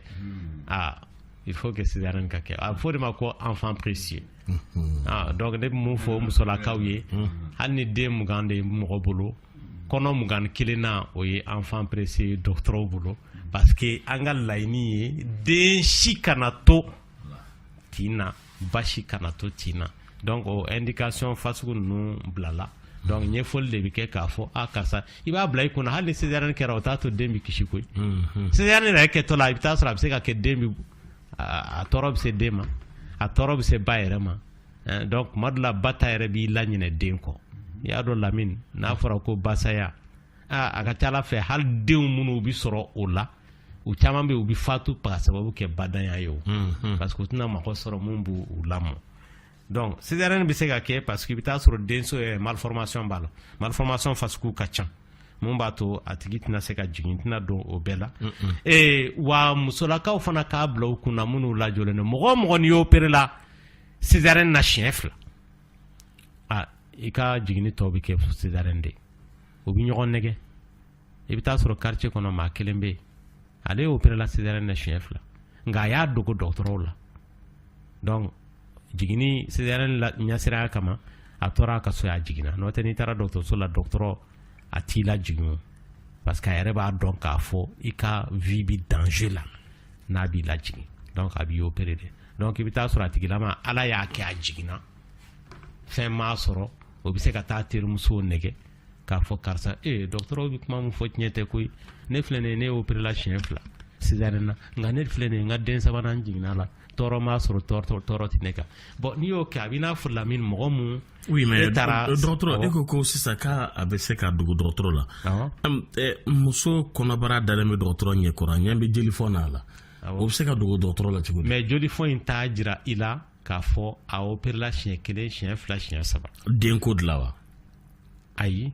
[SPEAKER 4] il faut que césarienne ka kɛ a fɔ de ma ko enfant précieux donc ne bɛ mun fɔ musolakaw ye hali ni den 20 de mɔgɔ bolo kɔnɔ 21 na o ye enfant précieux dɔgɔtɔrɔw bolo parce que an ka laɲini ye den si kana to tin na basi kana to tin na donc o indication fasugu ninnu bilala donc ɲɛfɔli de bɛ kɛ k'a fɔ karisa i b'a bila i kunna hali ni césarienne kɛra o t'a to den bɛ kisi koyi césarienne yɛrɛ kɛtɔ la i bɛ taa sɔrɔ a bɛ se ka kɛ den bɛ a tɔɔrɔ bɛ se den ma a tɔɔrɔ bɛ se ba yɛrɛ ma donc tuma dɔ la ba ta yɛrɛ b'i laɲinɛ den kɔ i y'a dɔn Lamine n'a fɔra ko basaya a ka ca Ala fɛ hali denw minnu bɛ sɔrɔ o la u caman bɛ u bɛ fatu ka sababu kɛ badanya ye o parce que u tɛna mɔgɔ sɔrɔ mun b'u lamɔ donc césarienne bɛ se ka kɛ parce que i bɛ taa sɔrɔ denso malformation b'a la malformation fasugu ka ca mun b'a to a tigi tɛna se ka jigin tɛna don o bɛɛ la wa musolakaw fana k'a bila u kunna minnu lajɔlen don mɔgɔ o mɔgɔ n'i y'opéré la césarienne na siɲɛ 2 i ka jiginni tɔ bɛ kɛ césarienne de u bɛ ɲɔgɔn nɛgɛ i bɛ taa sɔrɔ quartier kɔnɔ maa kelen bɛ yen ale ye opéré la césarienne na siɲɛ 2 nka a y'a dogo dɔgɔtɔrɔw la donc jiginni césarienne la ɲɛsiranya kama a tora a ka so a jiginna n'o tɛ n'i taara dɔgɔtɔrɔso la dɔgɔtɔrɔ a t'i la jigin parce que a yɛrɛ b'a dɔn k'a fɔ i ka vie bi danger la n'a b'i la jigin donc a b'i opéré de donc i bɛ taa sɔrɔ a tigilama Ala y'a kɛ a jiginna fɛn m'a sɔrɔ o bɛ se ka taa terimusow nɛgɛ k'a fɔ karisa dɔgɔtɔrɔw bɛ kuma min fɔ tiɲɛ tɛ koyi ne filɛ nin ye ne ye opéré la siɲɛ 2 césarienne na nka ne filɛ nin ye n ka den 3nan jiginna la tɔɔrɔ m'a sɔrɔ tɔɔrɔ tɛ ne kan bon n'i y'o kɛ a b'i n'a fɔ Lamine mɔgɔ mun
[SPEAKER 1] oui mais dɔgɔtɔrɔ e ko ko sisan k'a bɛ se ka dogo dɔgɔtɔrɔ la muso kɔnɔbara dalen bɛ dɔgɔtɔrɔ ɲɛkɔrɔ a ɲɛ bɛ jelifɔn n'a la o bɛ se ka dogo dɔgɔtɔrɔ la cogo di
[SPEAKER 4] mais jelifɔn in t'a jira i la k'a fɔ a opéré la siɲɛ 1 siɲɛ 2 siɲɛ 3
[SPEAKER 1] denko de la wa
[SPEAKER 4] ayi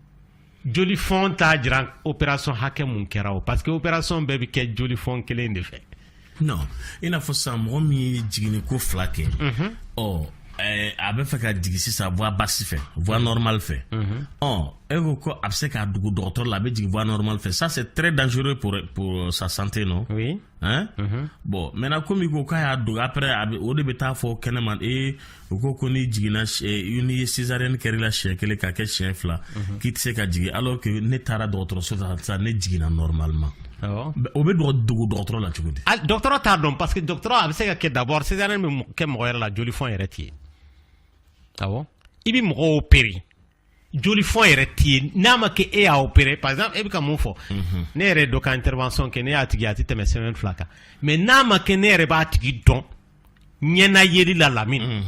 [SPEAKER 4] jolifɔn t'a jira opération hakɛ mun kɛra o parce que opération bɛɛ bɛ kɛ jolifɔn kelen de fɛ
[SPEAKER 1] non i n'a fɔ sisan mɔgɔ min ye jiginni ko 2 kɛ a bɛ fɛ ka jigin sisan voie basse fɛ voie normale fɛ e ko a bɛ se k'a dogo dɔgɔtɔrɔ la a bɛ jigin voie normale fɛ ça c'est très dangereux pour sa santé non
[SPEAKER 4] oui
[SPEAKER 1] bon maintenant comme i ko k'a y'a dogo après o de bɛ taa fɔ kɛnɛma u ko n'i jiginna n'i ye césarienne kɛra i la siɲɛ 1 k'a kɛ siɲɛ 2 k'i tɛ se ka jigin alors que ne taara dɔgɔtɔrɔso la sisan ne jiginna normalement o bɛ dogo dɔgɔtɔrɔ la cogo di
[SPEAKER 4] dɔgɔtɔrɔ t'a dɔn parce que dɔgɔtɔrɔ a bɛ se ka kɛ d'abord césarienne bɛ kɛ mɔgɔ yɛrɛ la jolifɔn yɛrɛ tɛ yen awɔ i bɛ mɔgɔ opéré jolifɔn yɛrɛ tɛ yen n'a ma kɛ e y'a opéré par exemple e bɛ ka mun fɔ ne yɛrɛ dɔ ka intervention kɛ ne y'a tigi a tɛ tɛmɛ semaine 2 kan mais n'a ma kɛ ne yɛrɛ b'a tigi dɔn ɲɛna yeli la Lamine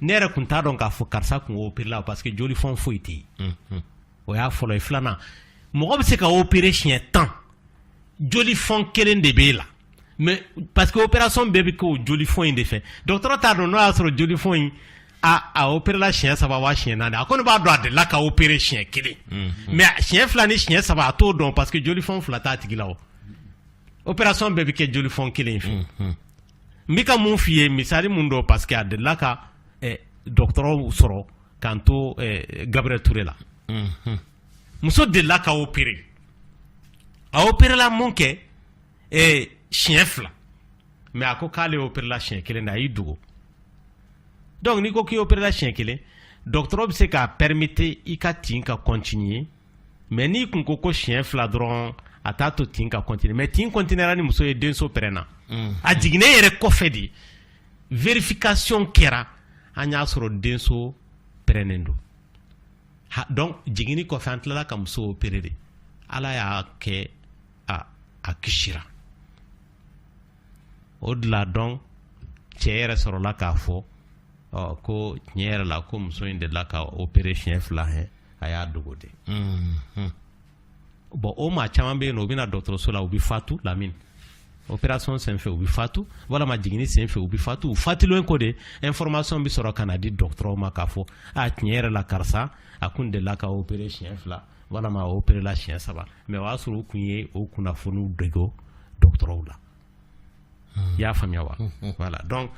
[SPEAKER 4] ne yɛrɛ kun t'a dɔn k'a fɔ karisa kun opéré la parce que jolifɔn foyi tɛ yen o y'a fɔlɔ ye filanan mɔgɔ bɛ se ka opéré siɲɛ 10 jolifɔn 1 de b'e la mais parce que opération bɛɛ bɛ kɛ o jolifɔn in de fɛ dɔgɔtɔrɔ t'a dɔn n'o y'a sɔrɔ jolifɔn in a opéré la siɲɛ 3 wa siɲɛ 4 a kɔni b'a dɔn a delila ka opéré siɲɛ 1 mais siɲɛ 2 ni siɲɛ 3 a t'o dɔn parce que jolifɔn 2 t'a tigi la o opération bɛɛ bɛ kɛ jolifɔn 1 in fɛ n bɛ ka mun f'i ye misali mun don parce que a delila ka dɔgɔtɔrɔw sɔrɔ k'an to Gabriel Touré la muso delila ka opéré a opéré la mun kɛ siɲɛ 2 mais a ko k'ale opéré la siɲɛ 1 na a y'i dogo donc n'i ko k'i opéré la siɲɛ 1 dɔgɔtɔrɔ bɛ se k'a permettre i ka tin ka continuer mais n'i kun ko siɲɛ 2 dɔrɔn a t'a to tin ka continuer mais tin continuera ni muso ye denso pɛrɛnna a jiginnen yɛrɛ kɔfɛ de vérification kɛra an y'a sɔrɔ denso pɛrɛnnen don donc jiginni kɔfɛ an tilala ka muso opéré de Ala y'a kɛ a kisira o de la donc cɛ yɛrɛ sɔrɔla k'a fɔ ko tiɲɛ yɛrɛ la ko muso in delila ka opéré siɲɛ 2 a y'a dogo de bon o maa caman bɛ yen nɔ u bɛ na dɔgɔtɔrɔso la u bɛ fatu Lamine opération sen fɛ u bɛ fatu walama jiginni sen fɛ u bɛ fatu u fatulen ko de information bɛ sɔrɔ ka na di dɔgɔtɔrɔw ma k'a fɔ tiɲɛ yɛrɛ la karisa a kun delila ka opérer siɲɛ 2 walama a opérer la siɲɛ 3 mais o y'a sɔrɔ u kun ye o kunnafoniw dege dɔgɔtɔrɔw la i y'a faamuya wa voilà donc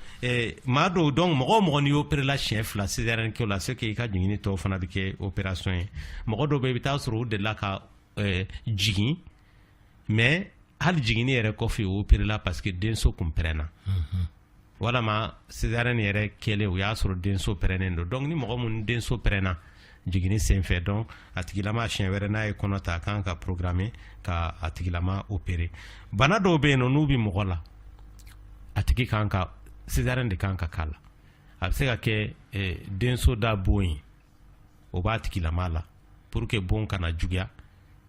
[SPEAKER 4] maa dɔw donc mɔgɔ o mɔgɔ n'i opérer la siɲɛ 2 césarienne kɛ o la c'est que i ka jiginni tɔw fana bɛ kɛ opération ye mɔgɔ dɔw bɛ i bɛ taa sɔrɔ u delila ka jigin mais hali jiginni yɛrɛ kɔfɛ o opérer la parce que denso kun pɛrɛnna walama césarienne yɛrɛ kɛlen o y'a sɔrɔ denso pɛrɛnnen don donc ni mɔgɔ mun denso pɛrɛnna jiginni sen fɛ donc a tigilama siɲɛ wɛrɛ n'a ye kɔnɔ ta a kan ka programmer ka a tigilama opérer bana dɔw bɛ yen nɔ n'u bɛ mɔgɔ la a tigi kan ka césarienne de kan ka k'a la a bɛ se ka kɛ denso da bon ye o b'a tigilama la pour que bon kana juguya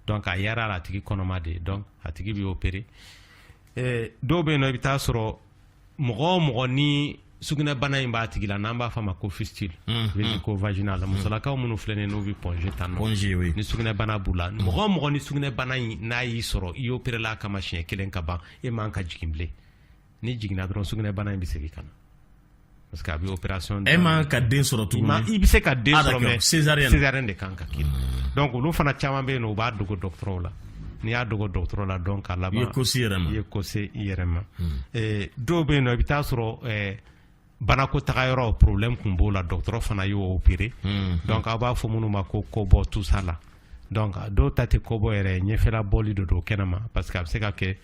[SPEAKER 4] donc a yɛrɛ la a tigi kɔnɔma de donc a tigi bɛ opérer dɔw bɛ yen nɔ i bɛ taa sɔrɔ mɔgɔ o mɔgɔ ni sugunɛbana in b'a tigi la n'an b'a fɔ a ma ko fistule ko vaginal musolakaw minnu filɛ nin n'u bɛ pɔnze tan nɔ ni sugunɛbana b'u la mɔgɔ o mɔgɔ ni sugunɛbana in n'a y'i sɔrɔ i opérer la a kama siɲɛ 1 ka ban e man ka jigin bilen ni jiginna dɔrɔn sugunɛbana in bɛ segin ka na parce que a bɛ opération
[SPEAKER 1] e man ka den sɔrɔ tuguni
[SPEAKER 4] i bɛ se ka den sɔrɔ mais
[SPEAKER 1] césarienne
[SPEAKER 4] de kan ka k'i la donc olu fana caman bɛ yen nɔ u b'a dogo dɔgɔtɔrɔw la n'i y'a dogo dɔgɔtɔrɔ la donc a laban
[SPEAKER 1] i ye ko se
[SPEAKER 4] i yɛrɛ ma dɔw bɛ yen nɔ i bɛ taa sɔrɔ banako taga yɔrɔ problème kun b'o la dɔgɔtɔrɔ fana y'o opérer donc aw b'a fɔ minnu ma ko kɔbɔ tout ça la donc dɔw ta tɛ kɔbɔ yɛrɛ ɲɛfɛla bɔli de don kɛnɛma parce que a bɛ se ka kɛ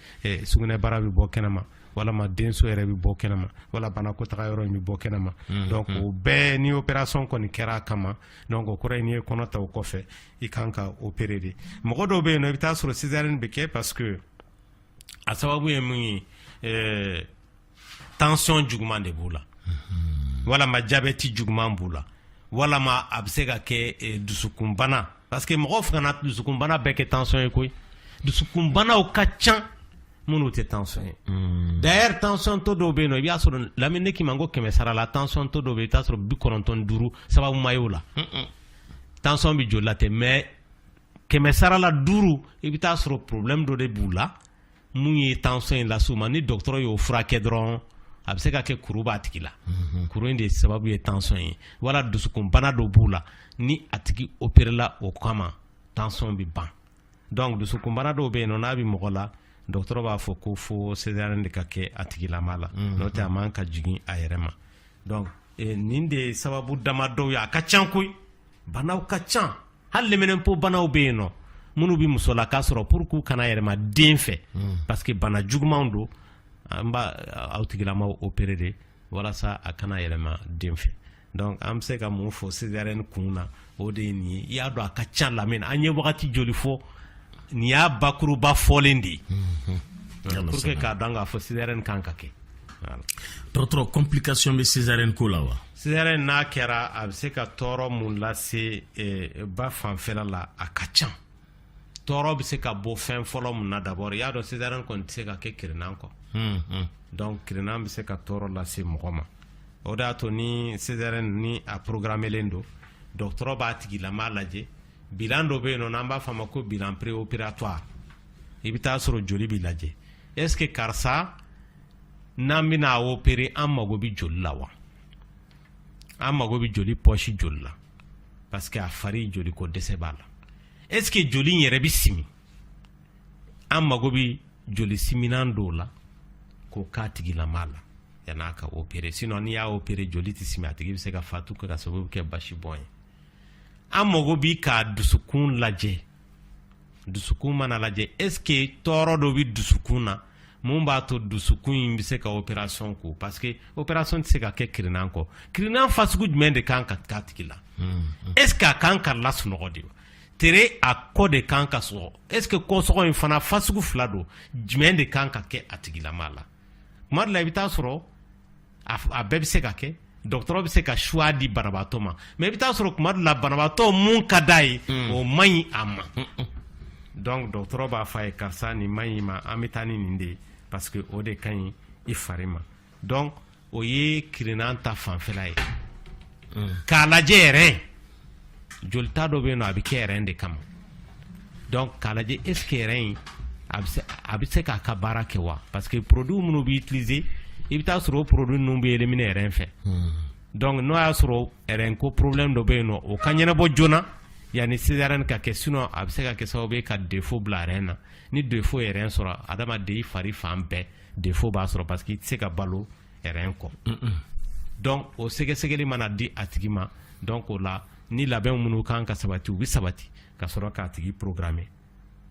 [SPEAKER 4] sugunɛbara bɛ bɔ kɛnɛma walama denso yɛrɛ bɛ bɔ kɛnɛma wala banako taga yɔrɔ in bɛ bɔ kɛnɛma donc o bɛɛ ni opération kɔni kɛra a kama donc o kɔrɔ ye n'i ye kɔnɔ ta o kɔfɛ i kan ka opérer de mɔgɔ dɔw bɛ yen nɔ i bɛ taa sɔrɔ césarienne bɛ kɛ parce que a sababu ye mun ye tension juguman de b'u la walama diabète juguman b'u la walama a bɛ se ka kɛ dusukunbana parce que mɔgɔw fana dusukunbana bɛɛ kɛ tension ye koyi dusukunbanaw ka ca minnu tɛ tension ye d'ailleurs tension tɔ dɔw bɛ yen nɔ i b'a sɔrɔ Lamine ne k'i ma ko 100 sara la tension tɔ dɔw bɛ yen i bɛ taa sɔrɔ 95 sababu ma ye o la tension bɛ joli la tɛ mais 100 sara la 5 i bɛ taa sɔrɔ problème dɔ de b'u la mun ye tension in lase u ma ni dɔgɔtɔrɔ y'o furakɛ dɔrɔn a bɛ se ka kɛ kuru b'a tigi la kuru in de sababu ye tension ye wala dusukunbana dɔ b'u la ni a tigi opérer la o kama tension bɛ ban donc dusukunbana dɔw bɛ yen nɔ n'a bɛ mɔgɔ la dɔgɔtɔrɔ b'a fɔ ko fo césarienne de ka kɛ a tigilama la n'o tɛ a man ka jigin a yɛrɛ ma donc nin de ye sababu dama dɔw ye a ka ca koyi banaw ka ca hali lɛminɛnpo banaw bɛ yen nɔ minnu bɛ musolaka sɔrɔ pour que u kana yɛrɛma den fɛ parce que bana jugumanw don an b'a aw tigilamaw opérer de walasa a kana yɛlɛma den fɛ donc an bɛ se ka mun fɔ césarienne kun na o de ye nin ye i y'a dɔn a ka ca Lamine an ye wagati joli fɔ nin y'a bakuruba fɔlen de ye pour que k'a dɔn k'a fɔ césarienne kan ka kɛ
[SPEAKER 1] dɔgɔtɔrɔ complication bɛ césarienne ko la wa
[SPEAKER 4] césarienne n'a kɛra a bɛ se ka tɔɔrɔ mun lase ba fanfɛla la a ka ca tɔɔrɔ bɛ se ka bɔ fɛn fɔlɔ mun na d'abord i y'a dɔn césarienne kɔni tɛ se ka kɛ kirinan kɔ donc kirinan bɛ se ka tɔɔrɔ lase mɔgɔ ma o de y'a to ni césarienne ni a programmelen don dɔgɔtɔrɔ b'a tigilama lajɛ bilan dɔ bɛ yen nɔ n'an b'a fɔ a ma ko bilan préopératoire i bɛ taa sɔrɔ joli bɛ lajɛ est ce que karisa n'an bɛna opérer an mago bɛ joli la wa an mago bɛ joli pɔsi joli la parce que a fari joli ko dɛsɛ b'a la est ce que joli in yɛrɛ bɛ simi an mago bɛ joli siminan dɔw la k'o k'a tigilama la yan'a ka opérer sinon n'i y'a opérer joli tɛ simi a tigi bɛ se ka fatu ka sababu kɛ basi bɔn ye an mago bi ka dusukun lajɛ dusukun mana lajɛ est ce que tɔɔrɔ dɔ bi dusukun na mun b'a to dusukun in bɛ se ka opération ko parce que opération tɛ se ka kɛ kirinan kɔ kirinan fasugu jumɛn de kan ka k'a tigi la est ce que a kan ka lasunɔgɔ de wa tere a kɔ de kan ka sɔgɔ est ce que kɔsɔgɔ in fana fasugu 2 don jumɛn de kan ka kɛ a tigilama la kuma dɔ la i bɛ taa sɔrɔ a bɛɛ bɛ se ka kɛ dɔgɔtɔrɔ bɛ se ka choix di banabaatɔ ma mais i bɛ taa sɔrɔ kuma dɔ la banabaatɔ mun ka d'a ye o man ɲi a ma donc dɔgɔtɔrɔ b'a fɔ a ye karisa nin man ɲi ma an bɛ taa ni nin de ye parce que o de ka ɲi i fari ma donc o ye kirinan ta fanfɛla ye k'a lajɛ yɛrɛ jolita dɔ bɛ yen nɔ a bɛ kɛ yɛrɛ de kama donc k'a lajɛ est ce que yɛrɛ in a bɛ se k'a ka baara kɛ wa parce que produit minnu bɛ utiliser i bɛ taa sɔrɔ o produit ninnu bɛ éliminer yɛrɛ fɛ donc n'o y'a sɔrɔ yɛrɛ ko problème dɔ bɛ yen nɔ o ka ɲɛnabɔ joona yanni césarienne ka kɛ sinon a bɛ se ka kɛ sababu ye ka défaut bila yɛrɛ na ni défaut yɛrɛ sɔrɔ adamaden fari fan bɛɛ défaut b'a sɔrɔ parce que i tɛ se ka balo yɛrɛ kɔ donc o sɛgɛsɛgɛli mana di a tigi ma donc o la ni labɛn minnu kan ka sabati u bɛ sabati ka sɔrɔ k'a tigi programmer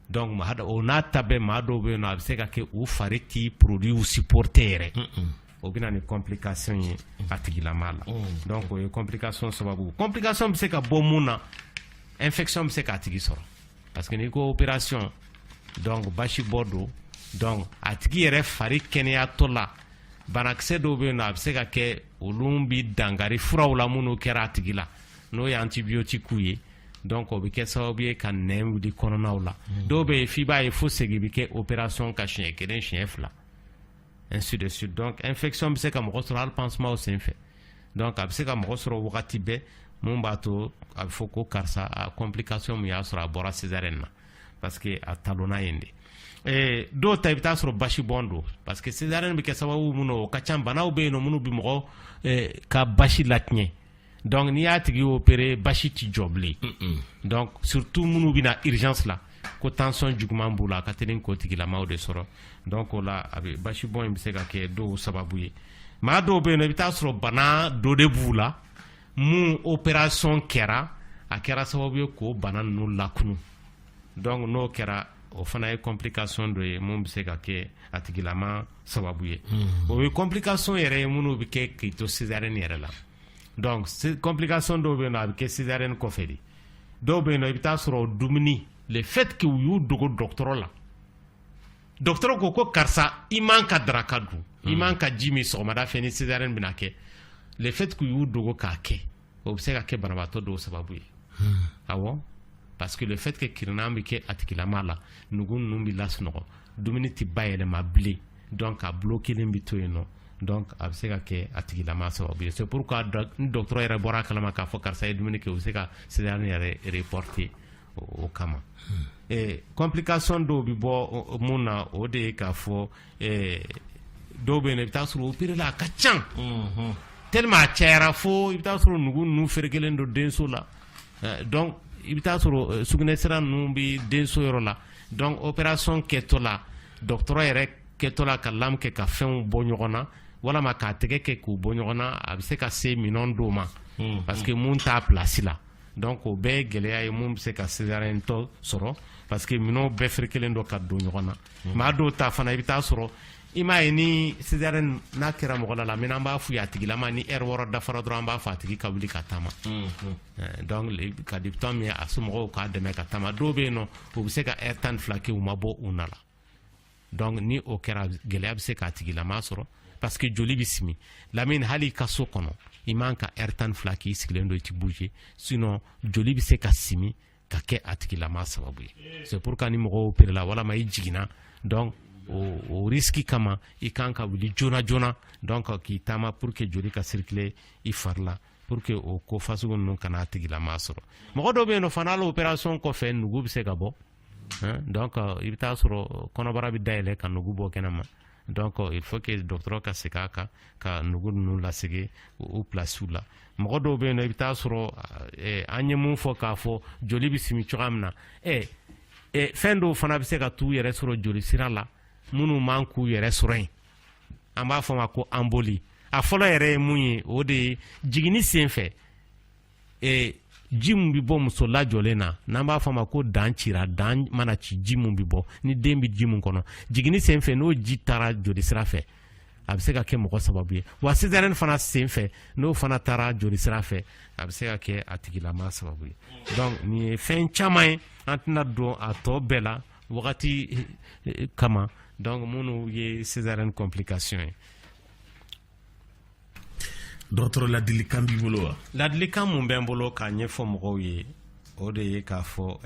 [SPEAKER 4] donc o n'a ta bɛɛ maa dɔw bɛ yen nɔ a bɛ se ka kɛ u fari t'i produit supporter yɛrɛ o bɛ na ni complication ye a tigilama la donc o ye complication sababu complication bɛ se ka bɔ mun na infection bɛ se k'a tigi sɔrɔ parce que n'i ko opération donc basi bɔ don donc a tigi yɛrɛ fari kɛnɛyatɔ la banakisɛ dɔw bɛ yen nɔ a bɛ se ka kɛ olu bɛ dangari furaw la minnu kɛra a tigi la n'o ye antibiotique ye donc o bɛ kɛ sababu ye ka nɛn wuli kɔnɔnaw la dɔw bɛ yen f'i b'a ye fo segin bɛ kɛ opération ka siɲɛ kelen siɲɛ fila ainsi de suite donc infection bɛ se ka mɔgɔ sɔrɔ hali pansement senfɛ donc a bɛ se ka mɔgɔ sɔrɔ wagati bɛɛ mun b'a to a bɛ fɔ ko karisa a complication min y'a sɔrɔ a bɔra césarienne na parce que a talonna yen de dɔw ta i bɛ taa sɔrɔ basi bɔn don parce que césarienne bɛ kɛ sababu mun na o ka ca banaw bɛ yen nɔ minnu bɛ mɔgɔ ka basi latiɲɛ donc n'i y'a tigi opéré basi ti jɔ bilen donc surtout minnu bɛ na urgence la ko tension juguman b'u la a ka teli k'o tigilamaw de sɔrɔ donc o la a bɛ basi bɔn in bɛ se ka kɛ dɔw sababu ye maa dɔw bɛ yen nɔ i bɛ taa sɔrɔ bana dɔ de b'u la mun opération kɛra a kɛra sababu ye k'o bana ninnu lakunu donc n'o kɛra o fana ye complication dɔ ye mun bɛ se ka kɛ a tigilama sababu ye o ye complication yɛrɛ ye minnu bɛ kɛ k'i to césarienne yɛrɛ la donc complication dɔw bɛ yen nɔ a bɛ kɛ césarienne kɔfɛ de dɔw bɛ yen nɔ i bɛ taa sɔrɔ dumuni le fait que u y'u dogo dɔgɔtɔrɔ la dɔgɔtɔrɔ ko karisa i man ka daraka dun i man ka ji min sɔgɔmada fɛ ni césarienne bɛna kɛ le fait que u y'u dogo k'a kɛ o bɛ se ka kɛ banabaatɔ dɔw sababu ye awɔ parce que le fait que kirina bɛ kɛ a tigilama la nugu ninnu bɛ lasunɔgɔ dumuni tɛ bayɛlɛma bilen donc a bulo kelen bɛ to yen nɔ donc a bɛ se ka kɛ a tigilama sababu ye c'est pourquoi ni dɔgɔtɔrɔ yɛrɛ bɔra a kalama k'a fɔ karisa ye dumuni kɛ u bɛ se ka césarienne yɛrɛ reporter o kama complication dɔw bɛ bɔ mun na o de ye k'a fɔ dɔw bɛ yen nɔ i bɛ taa sɔrɔ opéré la a ka can tellement a cayara fo i bɛ taa sɔrɔ nugu ninnu ferekelen don denso la donc i bɛ taa sɔrɔ sugunɛsira ninnu bɛ denso yɔrɔ la donc opération kɛtɔ la dɔgɔtɔrɔ yɛrɛ kɛtɔ la ka lamu kɛ ka fɛnw bɔ ɲɔgɔn na walama k'a tɛgɛ kɛ k'u bɔ ɲɔgɔn na a bɛ se ka se minɛn dɔw ma parce que mun t'a place la donc o bɛɛ ye gɛlɛya ye mun bɛ se ka césarienne tɔ sɔrɔ parce que minɛnw bɛɛ ferekelen dɔ ka don ɲɔgɔn na maa dɔw ta fana i bɛ taa sɔrɔ i m'a ye ni césarienne n'a kɛra mɔgɔ la min an b'a f'u ye a tigilama ni heure wɔɔrɔ dafara dɔrɔn an b'a fɔ a tigi ka wuli ka taama donc ka di temps min a somɔgɔw k'a dɛmɛ ka taama dɔw bɛ yen nɔ u bɛ se ka heure 12 kɛ u ma bɔ u na la donc ni o kɛra gɛlɛya bɛ se k'a tigilama sɔrɔ parce que joli bɛ simi lamini hali i ka so kɔnɔ i man ka heure 12 k'i sigilen don i tɛ bouger sinon joli bɛ se ka simi ka kɛ a tigilama sababu ye c'est pourquoi ni mɔgɔw opéré la walama i jiginna donc o risque kama i kan ka wuli joona joona donc k'i taama pour que joli ka circuler i fari la pour que o ko fasugu ninnu kana a tigilama sɔrɔ mɔgɔ dɔw bɛ yen nɔ fana hali opération kɔfɛ nugu bɛ se ka bɔ donc i bɛ taa sɔrɔ kɔnɔbara bɛ dayɛlɛ ka nugu bɔ kɛnɛma donc il faut que dɔgɔtɔrɔ ka segin a kan ka nugu ninnu lasegin o pilasiw la mɔgɔ dɔw bɛ yen nɔ i bɛ taa sɔrɔ an ye mun fɔ k'a fɔ joli bɛ simi cogoya min na fɛn dɔw fana bɛ se ka t'u yɛrɛ sɔrɔ joli sira la minnu man k'u yɛrɛ sɔrɔ yen an b'a fɔ ma ko emboli a fɔlɔ yɛrɛ ye mun ye o de ye jiginni sen fɛ ji min bɛ bɔ muso lajɔlen na n'an b'a fɔ ma ko dan cira dan mana ci ji min bɛ bɔ ni den bɛ ji min kɔnɔ jiginni sen fɛ n'o ji taara joli sira fɛ a bɛ se ka kɛ mɔgɔ sababu ye wa césarienne fana sen fɛ n'o fana taara joli sira fɛ a bɛ se ka kɛ a tigilama sababu ye donc nin ye fɛn caman ye an tɛna don a tɔ bɛɛ la wagati kama donc minnu ye césarienne complication ye
[SPEAKER 1] dɔgɔtɔrɔ ladilikan b'i bolo wa
[SPEAKER 4] ladilikan mun bɛ n bolo k'a ɲɛfɔ mɔgɔw ye o de ye k'a fɔ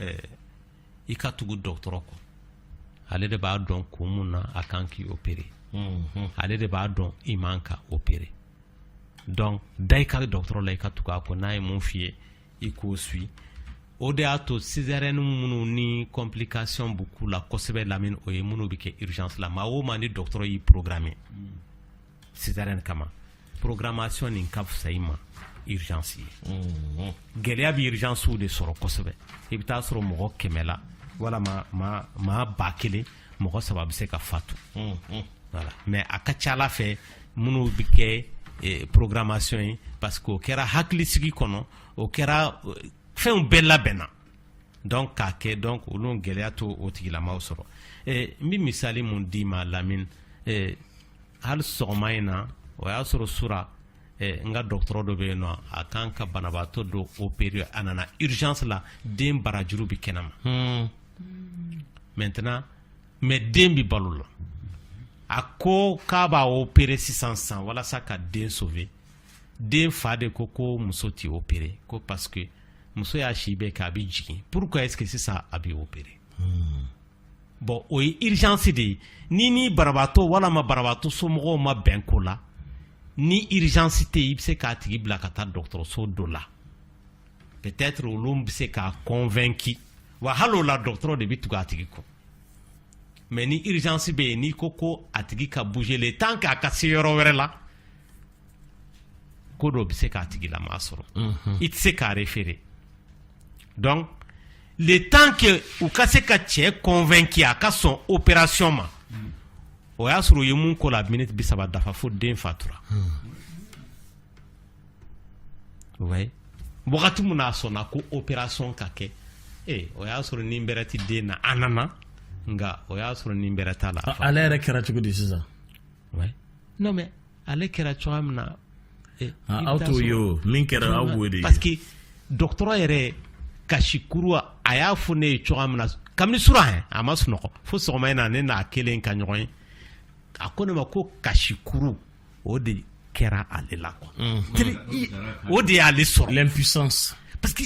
[SPEAKER 4] i ka tugu dɔgɔtɔrɔ kɔ ale de b'a dɔn kun mun na a kan k'i opérer ale de b'a dɔn i man ka opérer donc da i ka dɔgɔtɔrɔ la i ka tugu a kɔ n'a ye mun f'i ye i k'o suit o de y'a to césarienne minnu ni complication beaucoup la kosɛbɛ lamine o ye minnu bɛ kɛ urgence la maa o maa ni docteur y'i programmer césarienne kama programmation nin ka fisa i ma urgence ye gɛlɛya bɛ urgence de sɔrɔ kosɛbɛ i bɛ taa sɔrɔ mɔgɔ 100 la walama maa 1000 mɔgɔ 3 bɛ se ka fatu voilà mais a ka ca ala fɛ minnu bɛ kɛ programmation ye parce que o kɛra hakilisigi kɔnɔ o kɛra fɛnw bɛɛ labɛnna donc k'a kɛ donc olu gɛlɛya to o tigilamaw sɔrɔ n bɛ misali mun d'i ma Lamine hali sɔgɔma in na o y'a sɔrɔ sura n ka dɔgɔtɔrɔ dɔ bɛ yen nɔ a kan ka banabaatɔ dɔ opérer a nana urgence la den barajuru bɛ kɛnɛma maintenant mais den bɛ balo la a ko k'a b'a opérer sisan walasa ka den sauver den fa de ko muso t'i opérer ko parce que muso y'a si bɛɛ kɛ a bɛ jigin pourquoi est-ce que sisan a bɛ opérer bon o ye urgence de ye ni banabaatɔ walama banabaatɔ somɔgɔw ma bɛn ko la ni urgence tɛ i bɛ se k'a tigi bila ka taa dɔgɔtɔrɔso dɔ la peut-être olu bɛ se k'a convaincre wa hali o la dɔgɔtɔrɔ de bɛ tugu a tigi kɔ mais ni urgence bɛ yen n'i ko a tigi ka bouger le temps k'a ka se yɔrɔ wɛrɛ la ko dɔ bɛ se k'a tigi lama sɔrɔ i tɛ se k'a référer donc le temps que u ka se ka cɛ convaincre a ka sɔn opération ma o y'a sɔrɔ u ye mun ko la minute 30 dafa fo den fatura ouais wagati mun n'a sɔnna ko opération ka kɛ o y'a sɔrɔ nin bɛrɛ tɛ den na a nana nga o y'a sɔrɔ nin bɛrɛ t'a la
[SPEAKER 1] ale yɛrɛ kɛra cogo di sisan
[SPEAKER 4] ouais non mais ale kɛra cogoya min na
[SPEAKER 1] aw t'o ye o min kɛra aw b'o de ye
[SPEAKER 4] parce que docteur yɛrɛ kasikuru a y'a fɔ ne ye cogoya min na kabini sura a ma sunɔgɔ fo sɔgɔma in na ne n'a kelen ka ɲɔgɔn ye a ko ne ma ko kasikuru o de kɛra ale la o de y'ale sɔrɔ
[SPEAKER 1] l'impuissance
[SPEAKER 4] parce que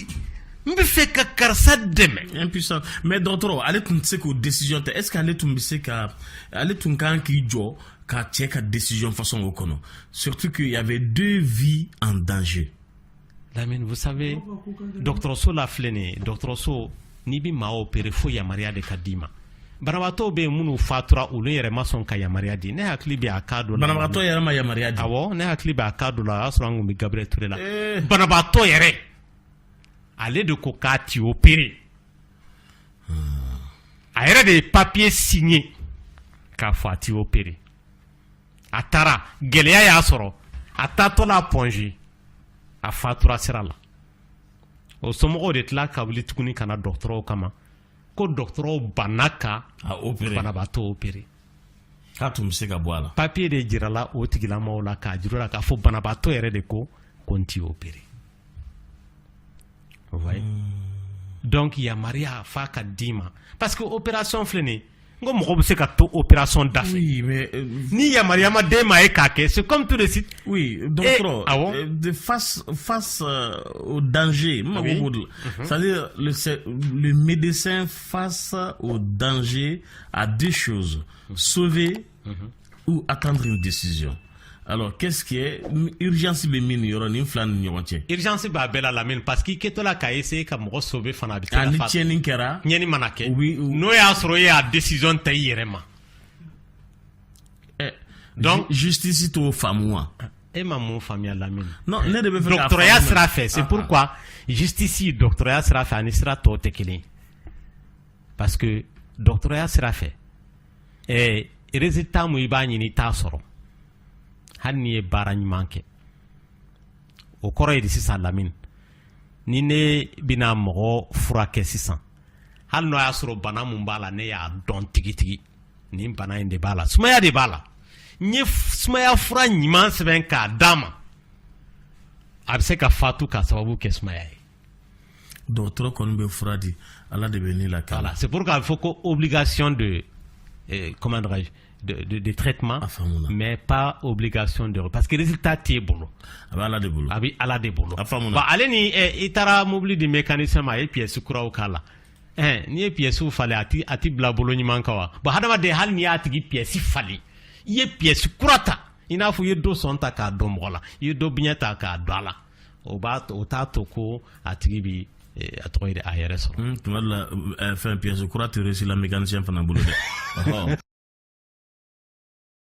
[SPEAKER 4] n bɛ fɛ ka karisa dɛmɛ
[SPEAKER 1] impuissance mais dɔgɔtɔrɔ ale tun tɛ se k'o décision ta est-ce que ale tun bɛ se ka ale tun kan k'i jɔ ka cɛ ka décision façon o kɔnɔ surtout qu'il y avait 2 vies en danger.
[SPEAKER 4] Lamine, vous savez dɔgɔtɔrɔso la filɛ nin ye dɔgɔtɔrɔso n'i bɛ maa opérer fo yamaruya de ka d'i ma banabaatɔw bɛ yen minnu fatura olu yɛrɛ ma sɔn ka yamaruya di ne hakili bɛ a cas dɔ la
[SPEAKER 1] banabaatɔ yɛrɛ ma yamaruya di
[SPEAKER 4] awɔ ne hakili bɛ a cas dɔ la o y'a sɔrɔ an tun bɛ Gabriel Touré la banabaatɔ yɛrɛ ale de ko k'a ti opérer a yɛrɛ de ye papier signé k'a fɔ a ti opérer a taara gɛlɛya y'a sɔrɔ a taatɔ la Ponge a fatura sira la o somɔgɔw de tila ka wuli tuguni ka na dɔgɔtɔrɔw kama ko dɔgɔtɔrɔw banna ka banabaatɔ opérer
[SPEAKER 1] k'a tun bɛ se ka bɔ a la
[SPEAKER 4] papier de jirala o tigilamɔgɔw la k'a jira la k'a fɔ banabaatɔ yɛrɛ de ko n t'i opérer vous voyez donc yamaruya f'a ka d'i ma parce que opération filɛ nin ye n ko mɔgɔ bɛ se ka to opération da fɛ
[SPEAKER 1] oui mais
[SPEAKER 4] ni yamaruya ma d'e ma e k'a kɛ c'est comme tout de suite
[SPEAKER 1] oui docteur face au danger c'est-à-dire le médecin face au danger a 2 choses sauver ou attendre une décision. Alors, qu'est-ce qui est urgence be min yoro ni flan ni ɲɔgɔn cɛ
[SPEAKER 4] urgence b'a bɛɛ la Lamine parce que i kɛtɔ la k'a essayer ka mɔgɔ sauver fana a bɛ
[SPEAKER 1] ani tiɲɛni kɛra
[SPEAKER 4] ɲɛni mana kɛ n'o y'a sɔrɔ e y'a décision ta i yɛrɛ ma
[SPEAKER 1] donc justice t'o faamu wa
[SPEAKER 4] e ma mun faamuya Lamine
[SPEAKER 1] non ne de bɛ fɛ ka
[SPEAKER 4] doctɔrɔya sira fɛ c'est pourquoi justice doctɔrɔya sira fɛ ani sira tɔw tɛ kelen parce que doctɔrɔya sira fɛ résultat mun i b'a ɲini i t'a sɔrɔ hali n'i ye baara ɲuman kɛ o kɔrɔ ye de sisan Lamine ni ne bɛna mɔgɔ furakɛ sisan hali n'o y'a sɔrɔ bana mun b'a la ne y'a dɔn tigitigi nin bana in de b'a la sumaya de b'a la n ye sumaya fura ɲuman sɛbɛn k'a d'a ma a bɛ se ka fatu k'a sababu kɛ sumaya ye
[SPEAKER 1] dɔgɔtɔrɔ kɔni bɛ fura di ala de bɛ ne la k'a la
[SPEAKER 4] voilà c'est pourquoi il faut que obligation de comment dirais-je de traitement mais pas obligation de parce que résultat t'e bolo
[SPEAKER 1] a bɛ ala de bolo
[SPEAKER 4] a bɛ ala de bolo
[SPEAKER 1] a faamuna
[SPEAKER 4] bon ale ni i taara mobili di mécanicien ma a ye pièce kuraw k'a la n'i ye pièce falen a ti bila bolo ɲuman kan wa bon hadamaden hali n'i y'a tigi pièce falen i ye pièce kura ta i n'a fɔ i ye dɔ sɔn ta k'a dɔn mɔgɔ la i ye dɔ biɲɛ ta k'a dɔn a la o t'a to ko a tigi bi a tɔgɔ ye a yɛrɛ sɔrɔ
[SPEAKER 1] tuma la fɛn pièce kura tɛ réussi la mécanicien fana bolo dɛ